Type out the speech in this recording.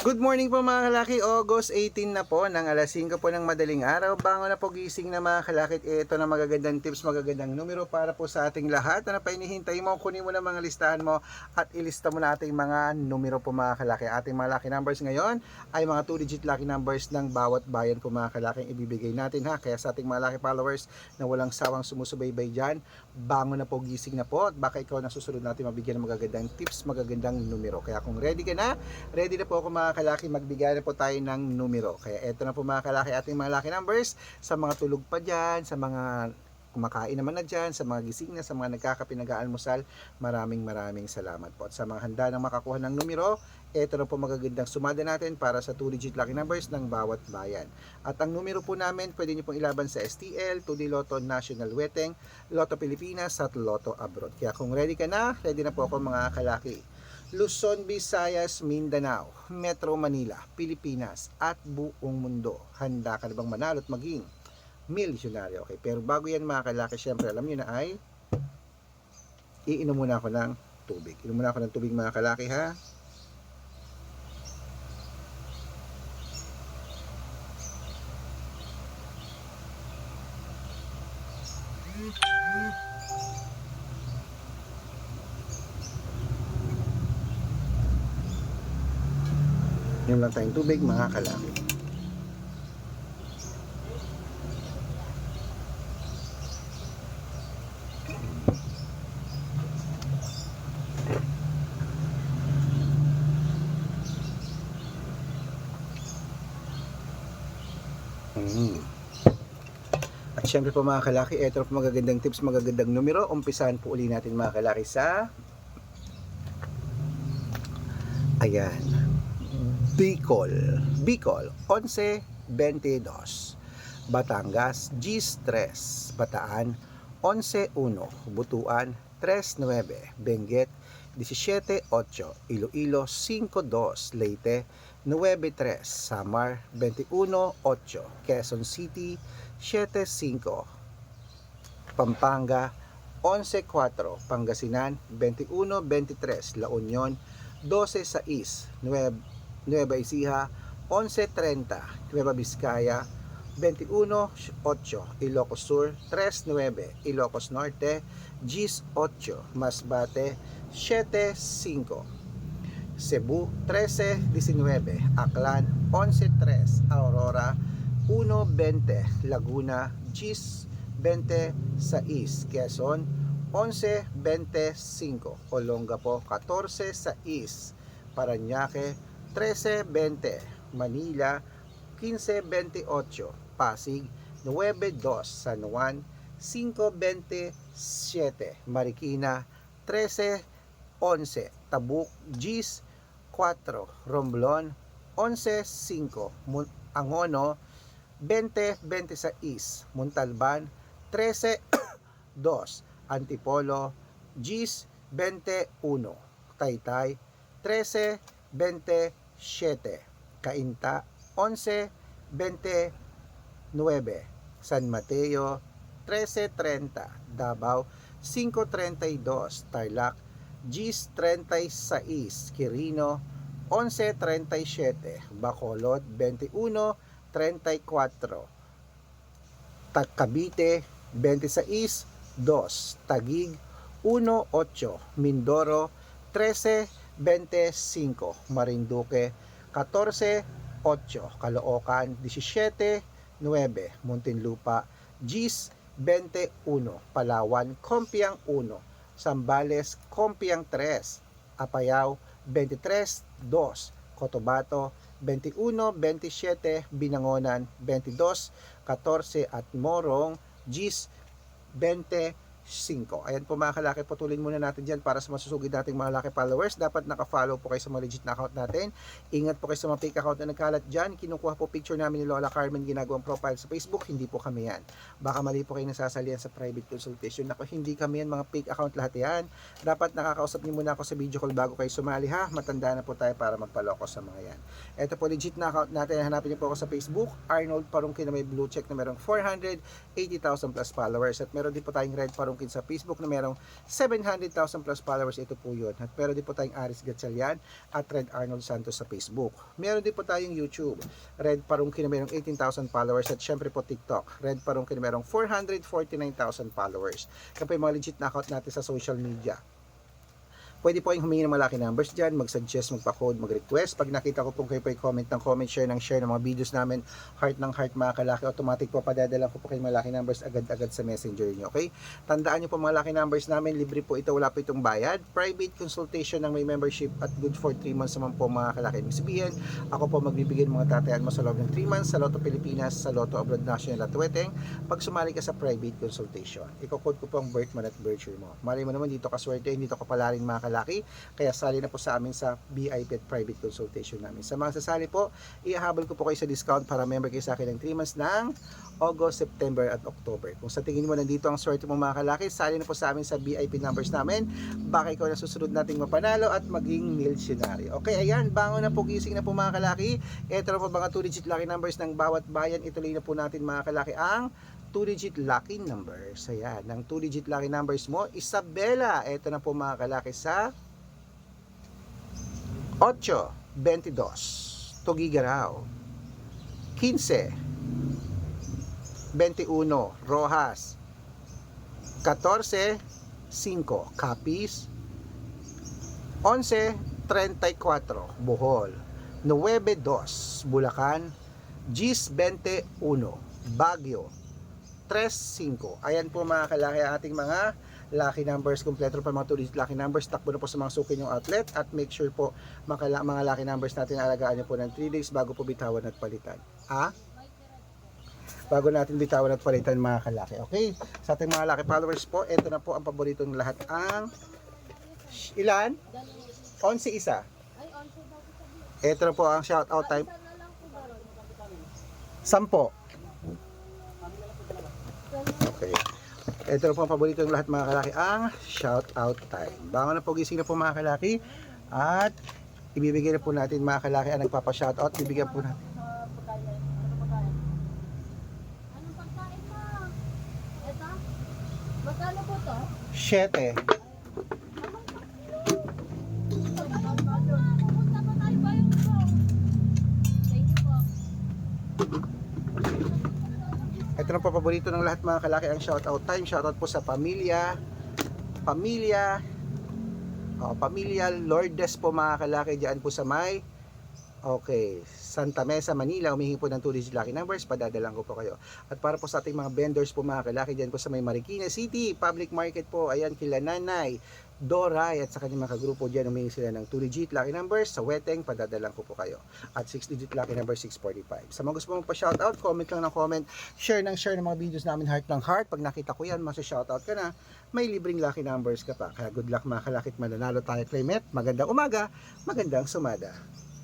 Good morning po mga kalaki, August 18 na po ng alas 5 po ng madaling araw. Bango na po gising na mga kalaki. Ito na magagandang tips, magagandang numero para po sa ating lahat. Ano pa hinihintay mo? Kunin mo na mga listahan mo at ilista mo na ating mga numero po mga kalaki. Ating mga lucky numbers ngayon ay mga 2-digit lucky numbers ng bawat bayan po mga kalaki ibibigay natin ha. Kaya sa ating mga lucky followers na walang sawang sumusubaybay dyan, bango na po gising na po at baka ikaw na susunod natin mabigyan ng magagandang tips, magagandang numero. Kaya kung ready ka na, ready na po ako mga kalaki, magbigay na po tayo ng numero. Kaya eto na po mga kalaki ating mga lucky numbers sa mga tulog pa dyan, sa mga kumakain naman na dyan, sa mga gising na, sa mga nagkakape, nag-aalmusal, maraming salamat po. At sa mga handa na makakuha ng numero, eto na po magagandang sumada natin para sa 2-digit lucky numbers ng bawat bayan. At ang numero po namin, pwede nyo pong ilaban sa STL, 2D Lotto, National Weteng, Lotto Pilipinas at Lotto Abroad. Kaya kung ready ka na, ready na po ako mga kalaki. Luzon, Visayas, Mindanao, Metro Manila, Pilipinas at buong mundo. Handa ka na bang manalo at maging milyonaryo? Okay, pero bago yan mga kalaki, syempre alam nyo na ay iinom muna ako ng tubig. Inom muna ako ng tubig mga kalaki ha. Inom lang tayong tubig mga kalaki. At syempre po mga kalaki, ito po magagandang tips, magagandang numero. Umpisahan po uli natin mga kalaki sa ayan, Bicol 11-22, Batangas 10-3, Bataan 11-1, Butuan 3-9, Benguet 17-8, Iloilo 5-2, Leyte 9-3, Samar 21-8, Quezon City 7-5, Pampanga 11-4, Pangasinan 21-23, La Union 12-6, Nueva Ecija 11-30, Nueva Vizcaya 21-8, Ilocos Sur 3-9, Ilocos Norte 10-8, Masbate 7-5, Cebu 13-19, Aklan 11-3, Aurora 1-20, Laguna 10-26, Quezon 11-25, Olongapo 14-6, Parañaque 13-20, Manila 15-28, Pasig 9-2, San Juan 5-27, Marikina 13-11, Tabuk 10-4, Romblon 11-5, Angono 20-26, Montalban 13-2, Antipolo 10-21, Taytay 13-27, Cainta 11-29, San Mateo 13-30, Davao 5-32, Tarlac 10-36, Quirino 11-37, Bacolod 21-34, Cavite 26-2, Taguig 1-8, Mindoro 13-25, Marinduque 14-8, Caloocan 17-9, Muntinlupa 10-21, Palawan Compiang 1, Zambales Compiang 3, Apayao 23-2, Cotabato 21-27, Binangonan 22-14 at Morong 10-25. Ayan po mga kalaki, putulin muna natin dyan para sa masusugid nating mga laki followers. Dapat naka-follow po kayo sa mga legit na account natin. Ingat po kayo sa mga fake account na nagkalat dyan. Kinukuha po picture namin ni Lola Carmen, ginagawang profile sa Facebook. Hindi po kami yan. Baka mali po kayo nasasalihan sa private consultation. Ako, hindi kami yan, mga fake account lahat yan. Dapat nakakausap niyo muna ako sa video call bago kayo sumali ha. Matanda na po tayo para magpaloko sa mga yan. Ito po legit na account natin. Hanapin niyo po ako sa Facebook, Arnold Parungkin na may blue check na merong 480,000 plus followers. At meron din po tayong red Parungkin Parungkin sa Facebook na merong 700,000 plus followers. Ito po yun. At meron din po tayong Aris Gatchalian at Red Arnold Santos sa Facebook. Meron din po tayong YouTube, Red Parungkin na merong 18,000 followers. At syempre po TikTok, Red Parungkin na merong 449,000 followers. Yan po yung mga legit na account natin sa social media. Pwede po kayong humingi ng mga lucky numbers dyan, mag-suggest, magpa-code, mag-request. Pag nakita ko po kayo po comment ng comment, share ng mga videos namin, heart ng heart mga kalaki, automatic po padadala ko po kayo mga lucky numbers agad-agad sa messenger nyo, okay? Tandaan nyo po mga lucky numbers namin, libre po ito, wala po itong bayad. Private consultation ng may membership at good for 3 months naman po mga kalaki. Ibig sabihin, ako po magbibigay ng mga tatayan mo sa loob ng 3 months sa Lotto Pilipinas, sa Lotto Abroad National at Weteng, pag sumali ka sa private consultation. Iko-code ko po ang birth month at birth year mo. Mali mo naman dito kaswerte, dito kapalarin mga kalaki, kaya sali na po sa amin sa VIP at private consultation namin. Sa mga sasali po, ihahabol ko po kayo sa discount para member kayo sa akin ng 3 months ng August, September at October. Kung sa tingin mo nandito ang swerte mo mga kalaki, sali na po sa amin sa VIP numbers namin. Baka ikaw na susunod nating mapanalo at maging millionaire. Okay, ayan, bangon na po, gising na po mga kalaki. Ito na po mga 2-digit lucky numbers ng bawat bayan. Ituloy na po natin mga kalaki ang 2-digit lucky numbers. Ayan, ng 2-digit lucky numbers mo, Isabela. Ito na po mga kalaki sa 8-22, Tugigaraw. 15-21, Rojas. 14-5, Capiz. 11-34, Bohol. 9-2, Bulacan. 10-21, Baguio. 3-5. Ayan po mga kalaki ang ating mga lucky numbers. Kompleto pa mga 2-digit lucky numbers. Takbo na po sa mga suki yung outlet at make sure po mga lucky numbers natin alagaan nyo po ng 3 days bago po bitawan at palitan. Bago natin bitawan at palitan mga kalaki. Okay? Sa ating mga lucky followers po, ito na po ang paborito ng lahat ang ilan? 11 isa. Ito na po ang shout out time. 10. Okay. Ito na po ang paborito ng lahat mga kalaki, ang shout out time. Bangon na po, gising na po mga kalaki. At ibibigay na po natin mga kalaki ang nagpapa-shout out. Bibigyan po natin. Anong pagkain mo? Ito? Magkano po to? 7. Pupunta pa tayo ba yung ito? Thank you po. Ito na po paborito ng lahat mga kalaki, ang shout out time. Shout out po sa pamilya Lourdes po mga kalaki dyan po sa may Santa Mesa, Manila. Humihingi po ng 2-digit lucky numbers, padadalan ko po kayo. At para po sa ating mga vendors po mga kalaki dyan po sa may Marikina City Public Market po, ayan kila Nanay Doray at sa kanyang mga kagrupo dyan, humingi sila ng 2-digit lucky numbers sa Weteng, padadalan ko po kayo. At 6-digit lucky number 645. Sa mga gusto mong pa-shoutout, comment lang ng comment, share ng mga videos namin, heart ng heart. Pag nakita ko yan, masa-shoutout ka na, may libreng lucky numbers ka pa. Kaya good luck mga kalakit, mananalo tayo, Claymet. Magandang umaga, magandang sumada.